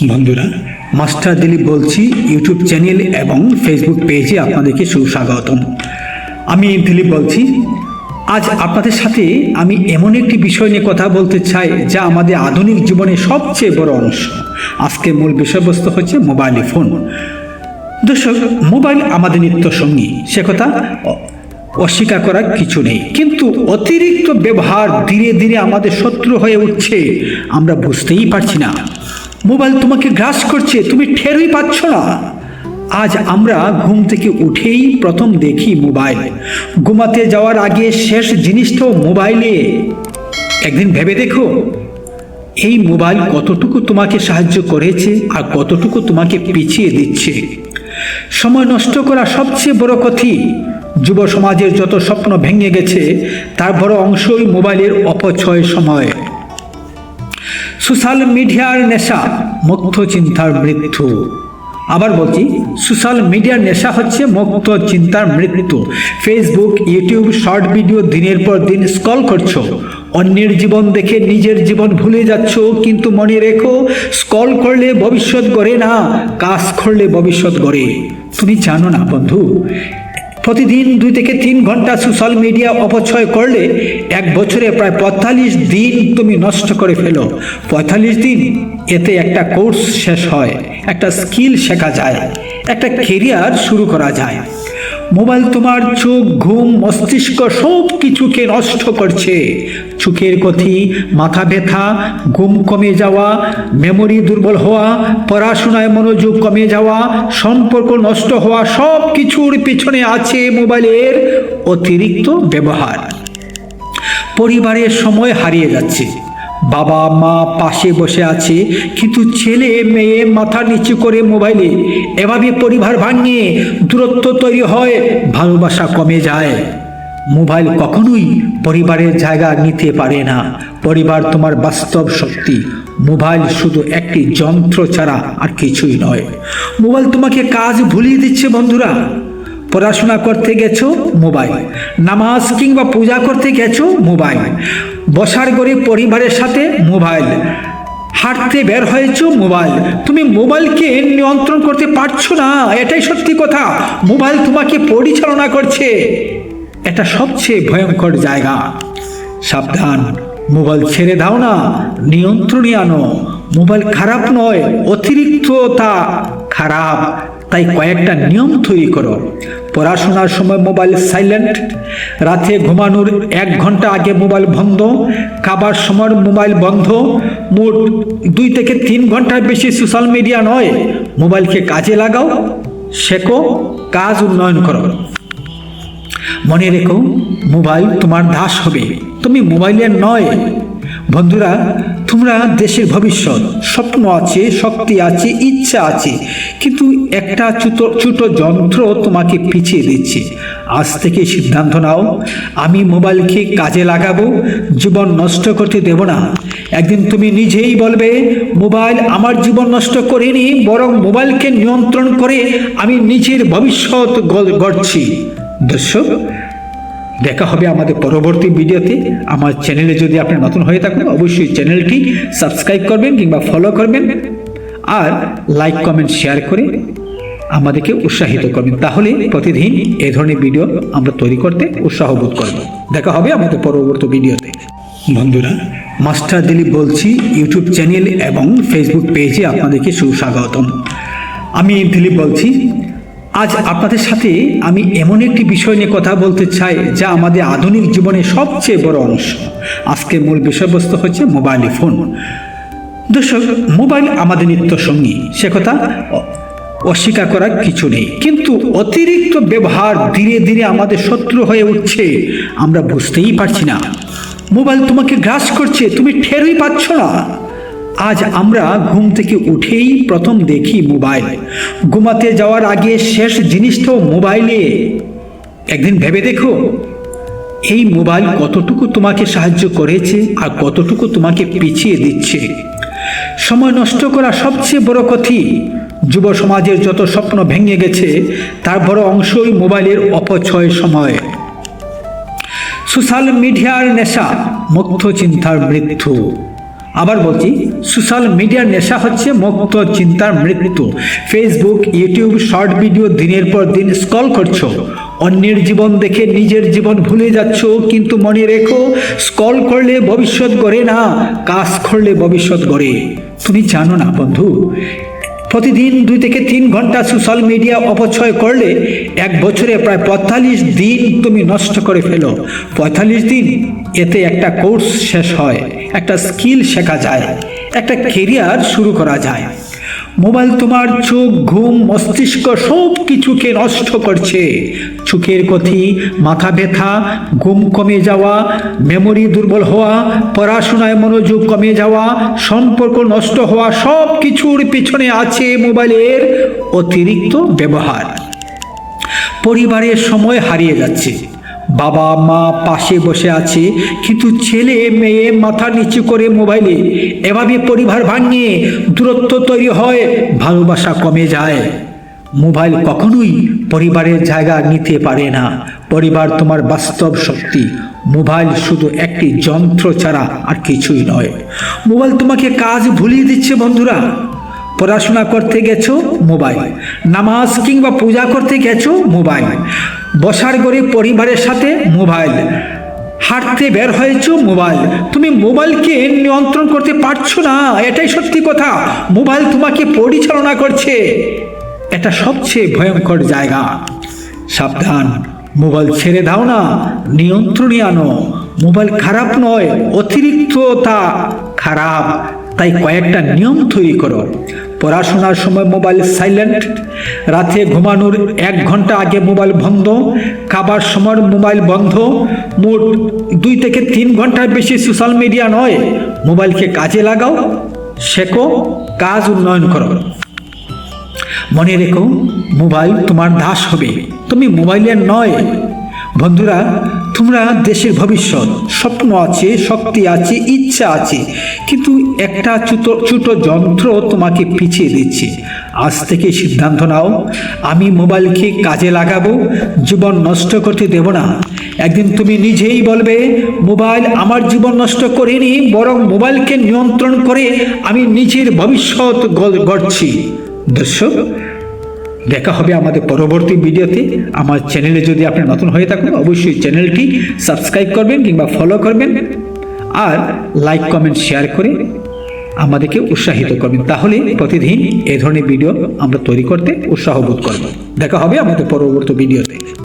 বন্ধুরা, মাস্টার দিলীপ বলছি। YouTube channel এবং ফেসবুক পেজে আপনাদেরকে সুস্বাগতম। আমি দিলীপ বলছি। আজ আপনাদের সাথে আমি এমন একটি বিষয় নিয়ে কথা বলতে চাই যা আমাদের আধুনিক জীবনের সবচেয়ে বড় অংশ। আজকের মূল বিষয়বস্তু হচ্ছে মোবাইল ফোন। দর্শক, মোবাইল আমাদের নিত্য সঙ্গী, সে কথা অস্বীকার করার কিছু নেই, কিন্তু অতিরিক্ত ব্যবহার ধীরে ধীরে আমাদের শত্রু হয়ে উঠছে, আমরা বুঝতেই পারছি না। মোবাইল তোমাকে গ্রাস করছে, তুমি টেরই পাচ্ছ না। আজ আমরা ঘুম থেকে উঠেই প্রথম দেখি মোবাইল, ঘুমাতে যাওয়ার আগে শেষ জিনিসটাও মোবাইলে। একদিন ভেবে দেখো, এই মোবাইল কতটুকু তোমাকে সাহায্য করেছে আর কতটুকু তোমাকে পিছিয়ে দিচ্ছে। সময় নষ্ট করা সবচেয়ে বড় ক্ষতি। যুব সমাজের যত স্বপ্ন ভেঙে গেছে তার বড় অংশই মোবাইলের অপচয় সময়। সোশ্যাল মিডিয়ার নেশা মুক্ত চিন্তার মৃত্যু। আবার বলছি, সোশ্যাল মিডিয়ার নেশা হচ্ছে মুক্ত চিন্তার মৃত্যু। ফেসবুক, ইউটিউব শর্ট ভিডিও দিনের পর দিন স্ক্রল করছো, অন্যের জীবন দেখে নিজের জীবন ভুলে যাচ্ছ। কিন্তু মনে রেখো, স্ক্রল করলে ভবিষ্যৎ গড়ে না, কাজ করলে ভবিষ্যৎ গড়ে। তুমি জানো না বন্ধু, প্রতিদিন 2 থেকে 3 ঘন্টা সোশ্যাল মিডিয়া অপচয় করলে এক বছরে প্রায় 45 দিন তুমি নষ্ট করে ফেলো। 45 দিন, এতে একটা কোর্স শেষ হয়, একটা স্কিল শেখা যায়, একটা কেরিয়ার শুরু করা যায়। মোবাইল তোমার চোখ, ঘুম, মস্তিষ্ক সব কিছুকে নষ্ট করছে। চোখের ক্ষতি, মাথা ব্যথা, ঘুম কমে যাওয়া, মেমোরি দুর্বল হওয়া, পড়াশোনায় মনোযোগ কমে যাওয়া, সম্পর্ক নষ্ট হওয়া, সব কিছুর পিছনে আছে মোবাইলের অতিরিক্ত ব্যবহার। পরিবারের সময় হারিয়ে যাচ্ছে। বাবা মা পাশে বসে আছে, কিন্তু ছেলে মেয়ে মাথা নিচু করে মোবাইলে। এভাবে পরিবার ভাঙে, দূরত্ব তৈরি হয়, ভালোবাসা কমে যায়। মোবাইল কখনোই পরিবারের জায়গা নিতে পারে না। পরিবার তোমার বাস্তব শক্তি। মোবাইল শুধু একটি যন্ত্র ছাড়া আর কিছুই নয়। মোবাইল তোমাকে কাজ ভুলিয়ে দিচ্ছে বন্ধুরা। পড়াশোনা করতে গেছো, মোবাইল। নামাজ কিংবা পূজা করতে গেছো, মোবাইল। বসার ঘরে পরিবারের সাথে, মোবাইল। হাঁটতে বের হয়েছো, মোবাইল। তুমি মোবাইলকে নিয়ন্ত্রণ করতে পারছো না, এটাই সত্যি কথা। মোবাইল তোমাকে পরিচালনা করছে। এটা সবচেয়ে ভয়ঙ্কর জায়গা। সাবধান, মোবাইল ছেড়ে দাও না, নিয়ন্ত্রণে আনো। মোবাইল খারাপ নয়, অতিরিক্ততা খারাপ। তাই কয়েকটা নিয়ম তৈরি করো। পড়াশোনার সময় মোবাইল সাইলেন্ট, রাতে ঘুমানোর 1 ঘন্টা আগে মোবাইল বন্ধ, খাবার সময় মোবাইল বন্ধ। মোট 2 থেকে 3 ঘন্টার বেশি সোশ্যাল মিডিয়া নয়। মোবাইলকে কাজে লাগাও, শেখো, কাজ উন্নয়ন করো। মনে রেখো, মোবাইল তোমার দাস হবে, তুমি মোবাইলের নয়। বন্ধুরা, তোমরা দেশের ভবিষ্যৎ, স্বপ্ন আছে, শক্তি আছে, ইচ্ছা আছে, কিন্তু একটা ছোট যন্ত্র তোমাকে পিছিয়ে দিচ্ছে। আজ থেকে সিদ্ধান্ত নাও, আমি মোবাইলকে কাজে লাগাবো, জীবন নষ্ট করতে দেব না। একদিন তুমি নিজেই বলবে, মোবাইল আমার জীবন নষ্ট করেনি, বরং মোবাইলকে নিয়ন্ত্রণ করে আমি নিজের ভবিষ্যৎ গড়ছি। দর্শক, দেখা হবে আমাদের পরবর্তী ভিডিওতে। আমার চ্যানেলে যদি আপনি নতুন হয়ে থাকেন, অবশ্যই চ্যানেলটি সাবস্ক্রাইব করবেন কিংবা ফলো করবেন, আর লাইক কমেন্ট শেয়ার করে আমাদেরকে উৎসাহিত করবেন। তাহলে প্রতিদিন এই ধরনের ভিডিও আমরা তৈরি করতে উৎসাহ বোধ করব। দেখা হবে আমাদের পরবর্তী ভিডিওতে। বন্ধুরা, মাস্টার দিলীপ বলছি। ইউটিউব চ্যানেল এবং ফেসবুক পেজে আপনাদেরকে সুস্বাগতম। আমি দিলীপ বলছি। আজ আপনাদের সাথে আমি এমন একটি বিষয় নিয়ে কথা বলতে চাই যা আমাদের আধুনিক জীবনের সবচেয়ে বড় অংশ। আজকের মূল বিষয়বস্তু হচ্ছে মোবাইল ফোন। দর্শক, মোবাইল আমাদের নিত্য সঙ্গী, সে কথা অস্বীকার করার কিছু নেই, কিন্তু অতিরিক্ত ব্যবহার ধীরে ধীরে আমাদের শত্রু হয়ে উঠছে, আমরা বুঝতেই পারছি না। মোবাইল তোমাকে গ্রাস করছে, তুমি টেরই পাচ্ছ না। আজ আমরা ঘুম থেকে উঠেই প্রথম দেখি মোবাইল, ঘুমাতে যাওয়ার আগে শেষ জিনিসটাও মোবাইলে। একদিন ভেবে দেখো, এই মোবাইল কতটুকু তোমাকে সাহায্য করেছে আর কতটুকু তোমাকে পিছিয়ে দিচ্ছে। সময় নষ্ট করা সবচেয়ে বড় ক্ষতি। যুব সমাজের যত স্বপ্ন ভেঙে গেছে তার বড় অংশই মোবাইলের অপচয় সময়। সোশ্যাল মিডিয়ার নেশা মুক্ত চিন্তার মৃত্যু। আবার বলছি, সোশ্যাল মিডিয়ার নেশা হচ্ছে মুক্ত চিন্তার মৃত্যু। ফেসবুক, ইউটিউব শর্ট ভিডিও দিনের পর দিন স্ক্রল করছো, অন্যের জীবন দেখে নিজের জীবন ভুলে যাচ্ছ। কিন্তু মনে রেখো, স্ক্রল করলে ভবিষ্যৎ গড়ে না, কাজ করলে ভবিষ্যৎ গড়ে। তুমি জানো না বন্ধু, প্রতিদিন 2 থেকে 3 ঘন্টা সোশ্যাল মিডিয়া অপচয় করলে 1 বছরে প্রায় 45 দিন তুমি নষ্ট করে ফেলো। 45 দিন, এতে একটা কোর্স শেষ হয়, একটা স্কিল শেখা যায়, একটা কেরিয়ার শুরু করা যায়। মোবাইল তোমার চোখ, ঘুম, মস্তিষ্ক সব কিছুকে নষ্ট করছে। চোখের ক্ষতি, মাথা ব্যথা, ঘুম কমে যাওয়া, মেমোরি দুর্বল হওয়া, পড়াশোনায় মনোযোগ কমে যাওয়া, সম্পর্ক নষ্ট হওয়া, সব কিছুর পিছনে আছে মোবাইলের অতিরিক্ত ব্যবহার। পরিবারের সময় হারিয়ে যাচ্ছে, বাবা মা পাশে বসে আছে, কিন্তু ছেলে মেয়ে মাথা নিচু করে মোবাইলে। এভাবে পরিবার ভাঙে, দূরত্ব তৈরি হয়, ভালোবাসা কমে যায়। মোবাইল কখনোই পরিবারের জায়গা নিতে পারে না। পরিবার তোমার বাস্তব শক্তি, মোবাইল শুধু একটি যন্ত্র ছাড়া আর কিছুই নয়। মোবাইল তোমাকে কাজ ভুলিয়ে দিচ্ছে বন্ধুরা। পড়াশোনা করতে গেছো, মোবাইল। নামাজ কিংবা পূজা করতে গেছো, মোবাইল। বসার ঘরে পরিবারের সাথে, মোবাইল। হাঁটতে বের হয়েছো, মোবাইল। তুমি মোবাইলকে নিয়ন্ত্রণ করতে পারছো না, এটাই সত্যি কথা। মোবাইল তোমাকে পরিচালনা করছে। এটা সবচেয়ে ভয়ঙ্কর জায়গা। সাবধান, মোবাইল ছেড়ে দাও না, নিয়ন্ত্রণে আনো। মোবাইল খারাপ নয়, অতিরিক্ততা খারাপ। তাই কয়েকটা নিয়ম তৈরি করো। পড়াশোনার সময় মোবাইল সাইলেন্ট, রাতে ঘুমানোর 1 ঘন্টা আগে মোবাইল বন্ধ, খাবার সময় মোবাইল বন্ধ। মোট 2 থেকে 3 ঘন্টার বেশি সোশ্যাল মিডিয়া নয়। মোবাইলকে কাজে লাগাও, শেখো, কাজ উন্নয়ন করো। মনে রেখো, মোবাইল তোমার দাস হবে, তুমি মোবাইলের নয়। বন্ধুরা, তোমরা দেশের ভবিষ্যৎ, স্বপ্ন আছে, শক্তি আছে, ইচ্ছা আছে, কিন্তু একটা ছোট যন্ত্র তোমাকে পিছিয়ে দিচ্ছে। আজ থেকে সিদ্ধান্ত নাও, আমি মোবাইলকে কাজে লাগাবো, জীবন নষ্ট করতে দেব না। একদিন তুমি নিজেই বলবে, মোবাইল আমার জীবন নষ্ট করেনি, বরং মোবাইলকে নিয়ন্ত্রণ করে আমি নিজের ভবিষ্যৎ গড়ছি। দর্শক, দেখা হবে আমাদের পরবর্তী ভিডিওতে। আমার চ্যানেলে যদি আপনি নতুন হয়ে থাকেন, অবশ্যই চ্যানেলটি সাবস্ক্রাইব করবেন কিংবা ফলো করবেন, আর লাইক কমেন্ট শেয়ার করে আমাদেরকে উৎসাহিত করবেন। তাহলে প্রতিদিন এই ধরনের ভিডিও আমরা তৈরি করতে উৎসাহ বোধ করব। দেখা হবে আমাদের পরবর্তী ভিডিওতে।